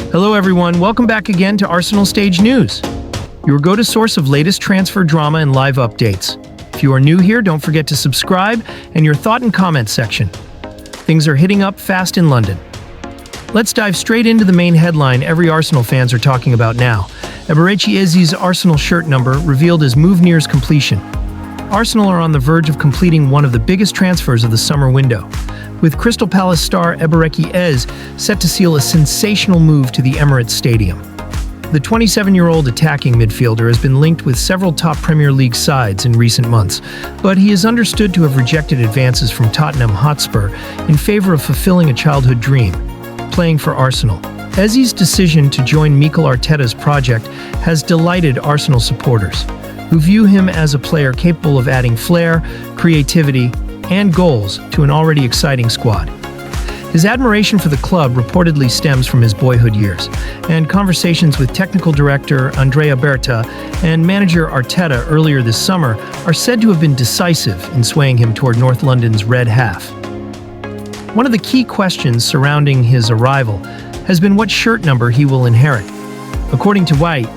Hello everyone, welcome back again to Arsenal Stage News, your go-to source of latest transfer drama and live updates. If you are new here, don't forget to subscribe and your thought and comment section. Things are hitting up fast in London. Let's dive straight into the main headline every Arsenal fans are talking about now. Eberechi Ezes Arsenal shirt number revealed as move nears completion. Arsenal are on the verge of completing one of the biggest transfers of the summer window, with Crystal Palace star Eberechi set to seal a sensational move to the Emirates Stadium. The 27-year-old attacking midfielder has been linked with several top Premier League sides in recent months, but he is understood to have rejected advances from Tottenham Hotspur in favor of fulfilling a childhood dream, playing for Arsenal. Ezes' decision to join Mikel Arteta's project has delighted Arsenal supporters, who view him as a player capable of adding flair, creativity, and goals to an already exciting squad. His admiration for the club reportedly stems from his boyhood years, and conversations with technical director Andrea Berta and manager Arteta earlier this summer are said to have been decisive in swaying him toward North London's red half. One of the key questions surrounding his arrival has been what shirt number he will inherit. According to White,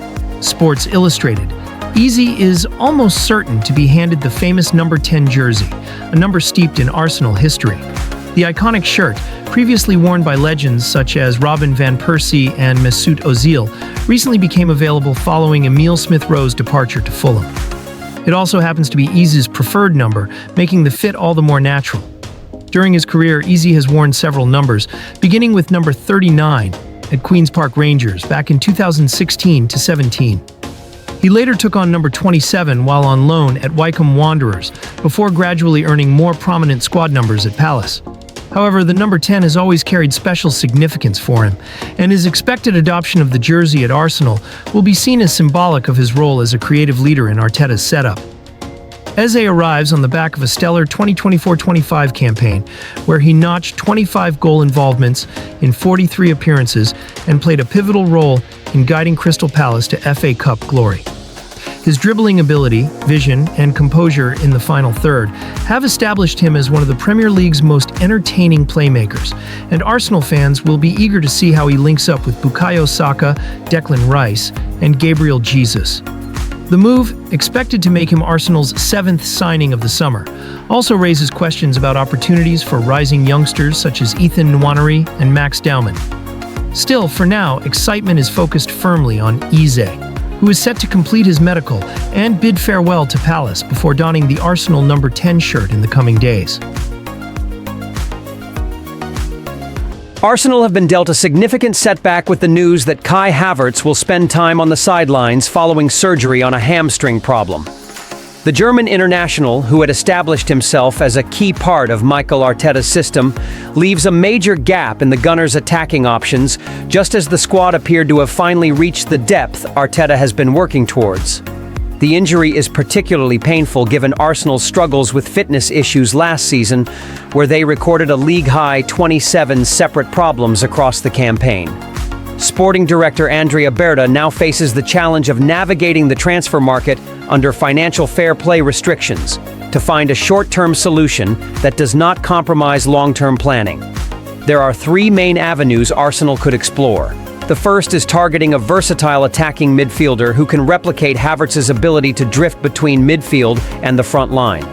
Sports Illustrated, Ezes is almost certain to be handed the famous number 10 jersey, a number steeped in Arsenal history. The iconic shirt, previously worn by legends such as Robin van Persie and Mesut Ozil, recently became available following Emile Smith-Rowe's departure to Fulham. It also happens to be Ezes' preferred number, making the fit all the more natural. During his career, Ezes has worn several numbers, beginning with number 39 at Queen's Park Rangers back in 2016-17. He later took on number 27 while on loan at Wycombe Wanderers, before gradually earning more prominent squad numbers at Palace. However, the number 10 has always carried special significance for him, and his expected adoption of the jersey at Arsenal will be seen as symbolic of his role as a creative leader in Arteta's setup. Eze arrives on the back of a stellar 2024-25 campaign, where he notched 25 goal involvements in 43 appearances and played a pivotal role in guiding Crystal Palace to FA Cup glory. His dribbling ability, vision, and composure in the final third have established him as one of the Premier League's most entertaining playmakers, and Arsenal fans will be eager to see how he links up with Bukayo Saka, Declan Rice, and Gabriel Jesus. The move, expected to make him Arsenal's 7th signing of the summer, also raises questions about opportunities for rising youngsters such as Ethan Nwaneri and Max Dowman. Still, for now, excitement is focused firmly on Eze, who is set to complete his medical and bid farewell to Palace before donning the Arsenal number 10 shirt in the coming days. Arsenal have been dealt a significant setback with the news that Kai Havertz will spend time on the sidelines following surgery on a hamstring problem. The German international, who had established himself as a key part of Mikel Arteta's system, leaves a major gap in the Gunners' attacking options, just as the squad appeared to have finally reached the depth Arteta has been working towards. The injury is particularly painful given Arsenal's struggles with fitness issues last season, where they recorded a league-high 27 separate problems across the campaign. Sporting director Andrea Berta now faces the challenge of navigating the transfer market under financial fair play restrictions to find a short-term solution that does not compromise long-term planning. There are 3 main avenues Arsenal could explore. The first is targeting a versatile attacking midfielder who can replicate Havertz's ability to drift between midfield and the front line.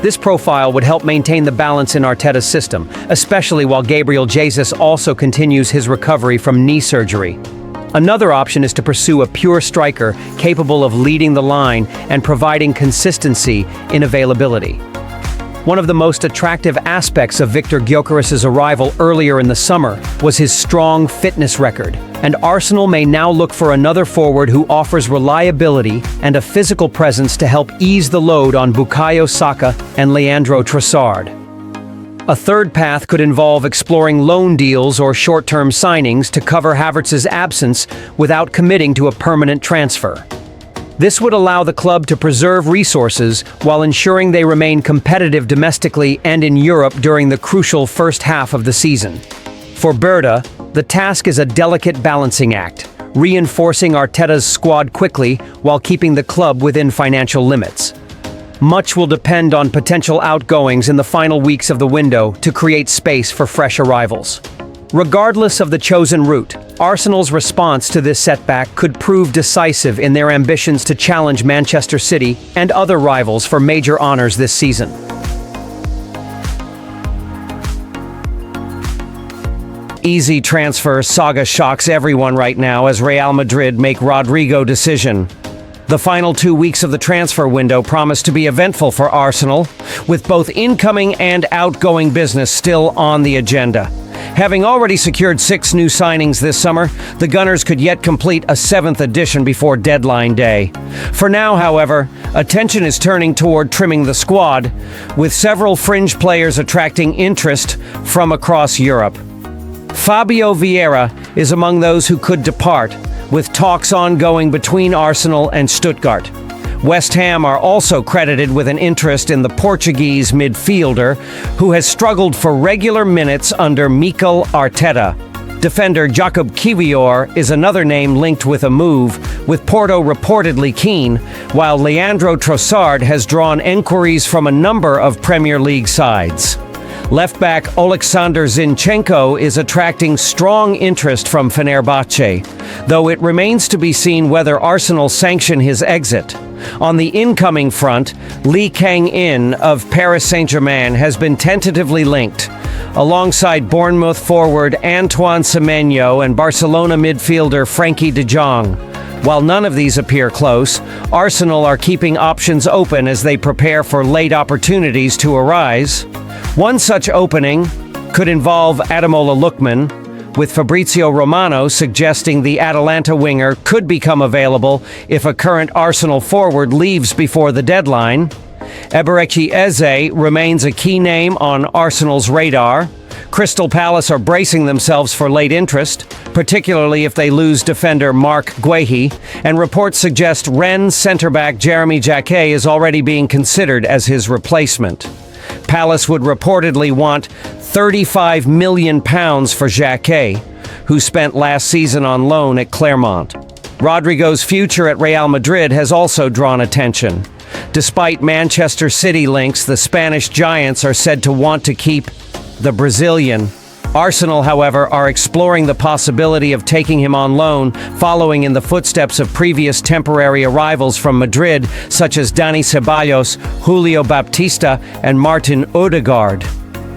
This profile would help maintain the balance in Arteta's system, especially while Gabriel Jesus also continues his recovery from knee surgery. Another option is to pursue a pure striker capable of leading the line and providing consistency in availability. One of the most attractive aspects of Viktor Gyökeres's arrival earlier in the summer was his strong fitness record, and Arsenal may now look for another forward who offers reliability and a physical presence to help ease the load on Bukayo Saka and Leandro Trossard. A third path could involve exploring loan deals or short-term signings to cover Havertz's absence without committing to a permanent transfer. This would allow the club to preserve resources while ensuring they remain competitive domestically and in Europe during the crucial first half of the season. For Berta, the task is a delicate balancing act, reinforcing Arteta's squad quickly while keeping the club within financial limits. Much will depend on potential outgoings in the final weeks of the window to create space for fresh arrivals. Regardless of the chosen route, Arsenal's response to this setback could prove decisive in their ambitions to challenge Manchester City and other rivals for major honors this season. Easy transfer saga shocks everyone right now as Real Madrid make Rodrigo decision. The final 2 weeks of the transfer window promise to be eventful for Arsenal, with both incoming and outgoing business still on the agenda. Having already secured 6 new signings this summer, the Gunners could yet complete a 7th addition before deadline day. For now, however, attention is turning toward trimming the squad, with several fringe players attracting interest from across Europe. Fabio Vieira is among those who could depart, with talks ongoing between Arsenal and Stuttgart. West Ham are also credited with an interest in the Portuguese midfielder, who has struggled for regular minutes under Mikel Arteta. Defender Jakub Kiwior is another name linked with a move, with Porto reportedly keen, while Leandro Trossard has drawn enquiries from a number of Premier League sides. Left-back Oleksandr Zinchenko is attracting strong interest from Fenerbahce, though it remains to be seen whether Arsenal sanction his exit. On the incoming front, Lee Kang-in of Paris Saint-Germain has been tentatively linked, alongside Bournemouth forward Antoine Semenyo and Barcelona midfielder Frenkie de Jong. While none of these appear close, Arsenal are keeping options open as they prepare for late opportunities to arise. One such opening could involve Ademola Lookman, with Fabrizio Romano suggesting the Atalanta winger could become available if a current Arsenal forward leaves before the deadline. Eberechi Eze remains a key name on Arsenal's radar. Crystal Palace are bracing themselves for late interest, particularly if they lose defender Marc Guehi, and reports suggest Rennes centre-back Jeremy Jacquet is already being considered as his replacement. Palace would reportedly want £35 million for Jacquet, who spent last season on loan at Clermont. Rodrigo's future at Real Madrid has also drawn attention. Despite Manchester City links, the Spanish giants are said to want to keep the Brazilian. Arsenal, however, are exploring the possibility of taking him on loan, following in the footsteps of previous temporary arrivals from Madrid, such as Dani Ceballos, Julio Baptista, and Martin Odegaard.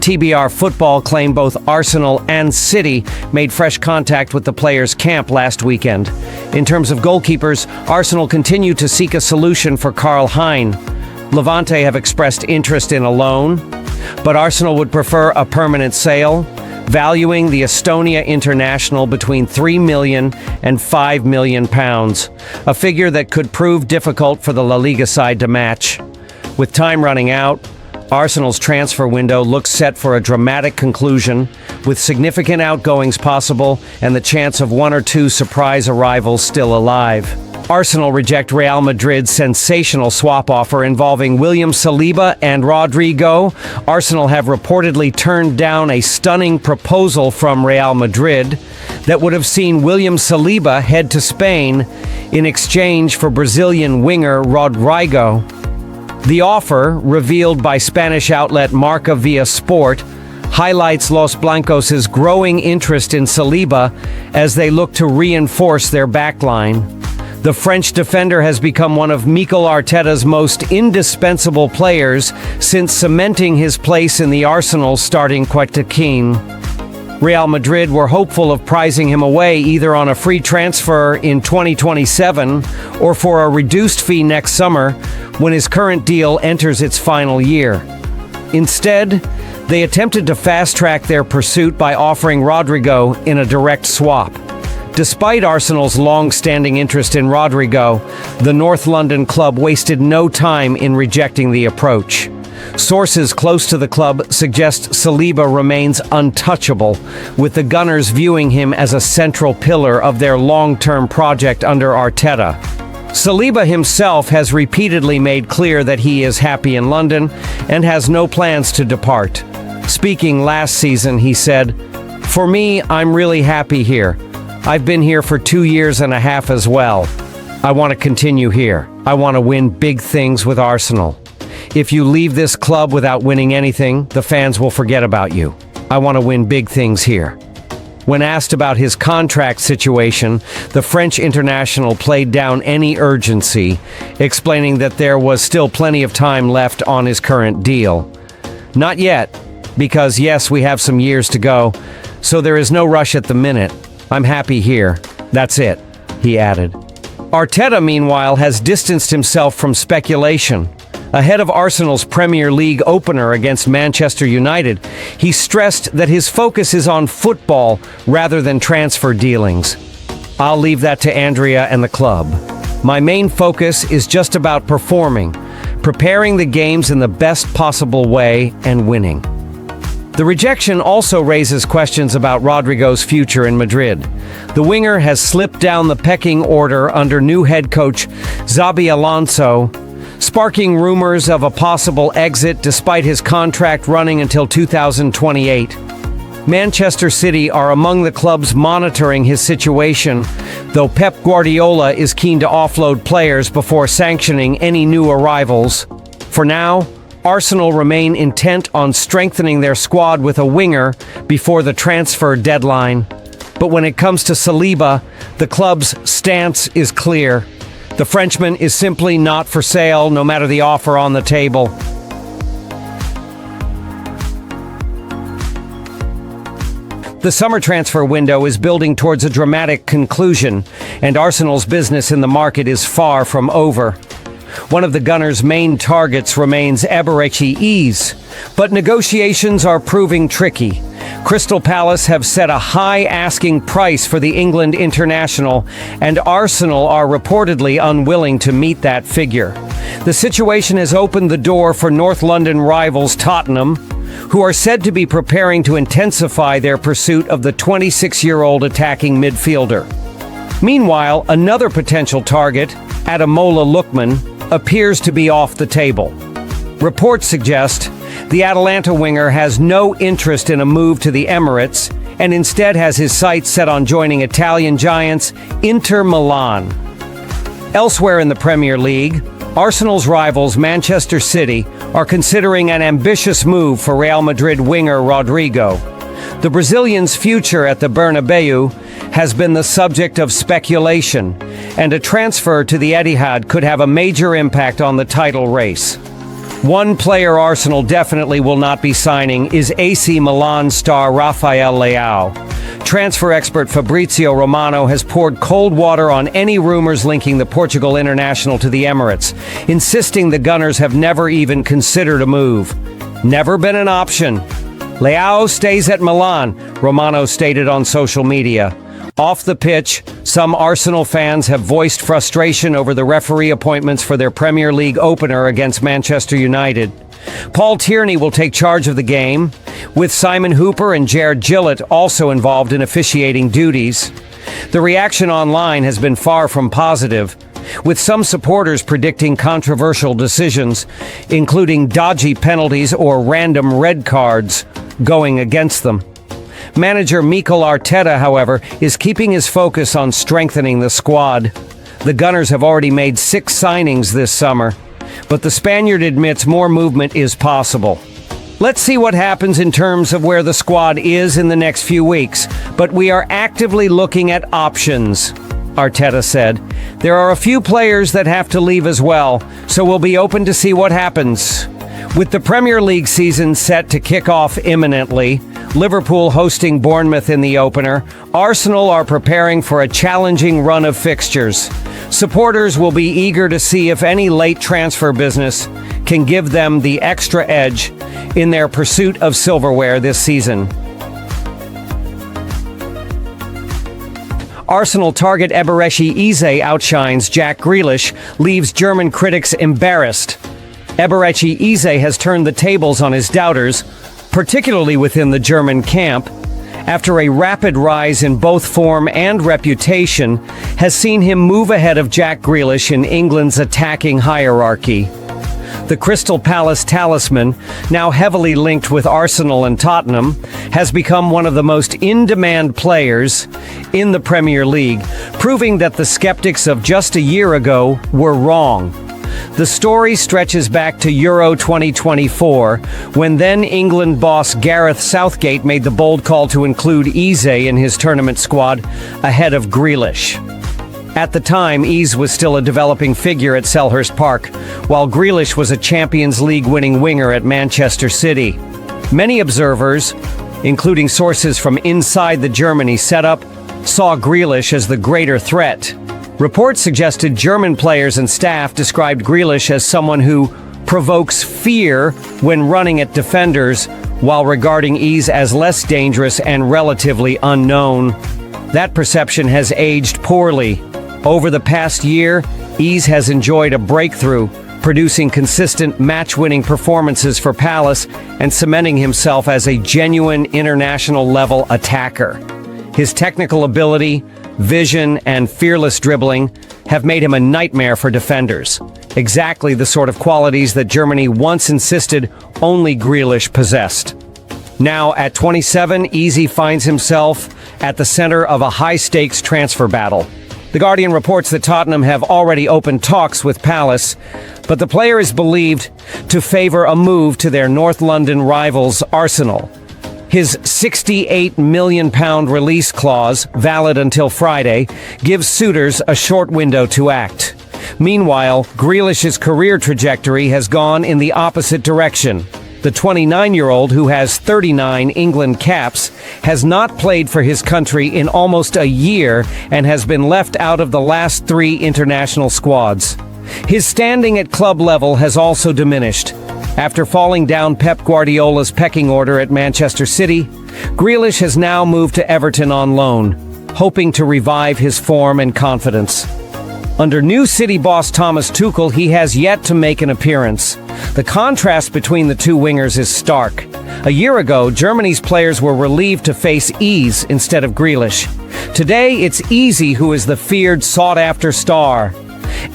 TBR Football claimed both Arsenal and City made fresh contact with the players' camp last weekend. In terms of goalkeepers, Arsenal continue to seek a solution for Karl Hein. Levante have expressed interest in a loan, but Arsenal would prefer a permanent sale, valuing the Estonia international between £3 million and £5 million, a figure that could prove difficult for the La Liga side to match. With time running out, Arsenal's transfer window looks set for a dramatic conclusion, with significant outgoings possible and the chance of 1 or 2 surprise arrivals still alive. Arsenal reject Real Madrid's sensational swap offer involving William Saliba and Rodrigo. Arsenal have reportedly turned down a stunning proposal from Real Madrid that would have seen William Saliba head to Spain in exchange for Brazilian winger Rodrigo. The offer, revealed by Spanish outlet Marca Via Sport, highlights Los Blancos' growing interest in Saliba as they look to reinforce their backline. The French defender has become one of Mikel Arteta's most indispensable players since cementing his place in the Arsenal starting quintet. Real Madrid were hopeful of prizing him away either on a free transfer in 2027 or for a reduced fee next summer when his current deal enters its final year. Instead, they attempted to fast-track their pursuit by offering Rodrigo in a direct swap. Despite Arsenal's long-standing interest in Rodrigo, the North London club wasted no time in rejecting the approach. Sources close to the club suggest Saliba remains untouchable, with the Gunners viewing him as a central pillar of their long-term project under Arteta. Saliba himself has repeatedly made clear that he is happy in London and has no plans to depart. Speaking last season, he said, "For me, I'm really happy here. I've been here for 2 years and a half as well. I want to continue here. I want to win big things with Arsenal. If you leave this club without winning anything, the fans will forget about you. I want to win big things here." When asked about his contract situation, the French international played down any urgency, explaining that there was still plenty of time left on his current deal. Not yet, because yes, we have some years to go, so there is no rush at the minute. I'm happy here. That's it, he added. Arteta, meanwhile, has distanced himself from speculation. Ahead of Arsenal's Premier League opener against Manchester United, he stressed that his focus is on football rather than transfer dealings. I'll leave that to Andrea and the club. My main focus is just about performing, preparing the games in the best possible way, and winning. The rejection also raises questions about Rodrigo's future in Madrid. The winger has slipped down the pecking order under new head coach Xabi Alonso, sparking rumors of a possible exit despite his contract running until 2028. Manchester City are among the clubs monitoring his situation, though Pep Guardiola is keen to offload players before sanctioning any new arrivals. For now, Arsenal remain intent on strengthening their squad with a winger before the transfer deadline. But when it comes to Saliba, the club's stance is clear. The Frenchman is simply not for sale, no matter the offer on the table. The summer transfer window is building towards a dramatic conclusion, and Arsenal's business in the market is far from over. One of the Gunners' main targets remains Eberechi, but negotiations are proving tricky. Crystal Palace have set a high asking price for the England international, and Arsenal are reportedly unwilling to meet that figure. The situation has opened the door for North London rivals Tottenham, who are said to be preparing to intensify their pursuit of the 26-year-old attacking midfielder. Meanwhile, another potential target, Ademola Lookman, appears to be off the table. Reports suggest the Atalanta winger has no interest in a move to the Emirates and instead has his sights set on joining Italian giants Inter Milan. Elsewhere in the Premier League, Arsenal's rivals Manchester City are considering an ambitious move for Real Madrid winger Rodrigo. The Brazilian's future at the Bernabeu has been the subject of speculation, and a transfer to the Etihad could have a major impact on the title race. One player Arsenal definitely will not be signing is AC Milan star Rafael Leao. Transfer expert Fabrizio Romano has poured cold water on any rumors linking the Portugal international to the Emirates, insisting the Gunners have never even considered a move. Never been an option. Leao stays at Milan, Romano stated on social media. Off the pitch, some Arsenal fans have voiced frustration over the referee appointments for their Premier League opener against Manchester United. Paul Tierney will take charge of the game, with Simon Hooper and Jared Gillett also involved in officiating duties. The reaction online has been far from positive, with some supporters predicting controversial decisions, including dodgy penalties or random red cards, going against them. Manager Mikel Arteta, however, is keeping his focus on strengthening the squad. The Gunners have already made 6 signings this summer, but the Spaniard admits more movement is possible. Let's see what happens in terms of where the squad is in the next few weeks, but we are actively looking at options, Arteta said. There are a few players that have to leave as well, so we'll be open to see what happens. With the Premier League season set to kick off imminently, Liverpool hosting Bournemouth in the opener, Arsenal are preparing for a challenging run of fixtures. Supporters will be eager to see if any late transfer business can give them the extra edge in their pursuit of silverware this season. Arsenal target Eberechi outshines Jack Grealish, leaves German critics embarrassed. Eberechi has turned the tables on his doubters, particularly within the German camp, after a rapid rise in both form and reputation has seen him move ahead of Jack Grealish in England's attacking hierarchy. The Crystal Palace talisman, now heavily linked with Arsenal and Tottenham, has become one of the most in-demand players in the Premier League, proving that the skeptics of just a year ago were wrong. The story stretches back to Euro 2024, when then England boss Gareth Southgate made the bold call to include Eze in his tournament squad ahead of Grealish. At the time, Eze was still a developing figure at Selhurst Park, while Grealish was a Champions League winning winger at Manchester City. Many observers, including sources from inside the Germany setup, saw Grealish as the greater threat. Reports suggested German players and staff described Grealish as someone who provokes fear when running at defenders, while regarding Eze as less dangerous and relatively unknown. That perception has aged poorly. Over the past year, Eze has enjoyed a breakthrough, producing consistent match-winning performances for Palace and cementing himself as a genuine international-level attacker. His technical ability, vision, and fearless dribbling have made him a nightmare for defenders. Exactly the sort of qualities that Germany once insisted only Grealish possessed. Now, at 27, Eze finds himself at the center of a high-stakes transfer battle. The Guardian reports that Tottenham have already opened talks with Palace, but the player is believed to favor a move to their North London rivals Arsenal. His £68 million release clause, valid until Friday, gives suitors a short window to act. Meanwhile, Grealish's career trajectory has gone in the opposite direction. The 29-year-old, who has 39 England caps, has not played for his country in almost a year and has been left out of the last 3 international squads. His standing at club level has also diminished. After falling down Pep Guardiola's pecking order at Manchester City, Grealish has now moved to Everton on loan, hoping to revive his form and confidence. Under new City boss Thomas Tuchel, he has yet to make an appearance. The contrast between the two wingers is stark. A year ago, Germany's players were relieved to face Eze instead of Grealish. Today, it's Eze who is the feared, sought-after star,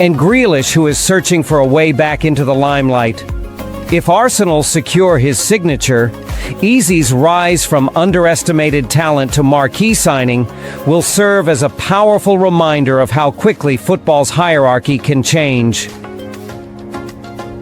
and Grealish who is searching for a way back into the limelight. If Arsenal secure his signature, Eze's rise from underestimated talent to marquee signing will serve as a powerful reminder of how quickly football's hierarchy can change.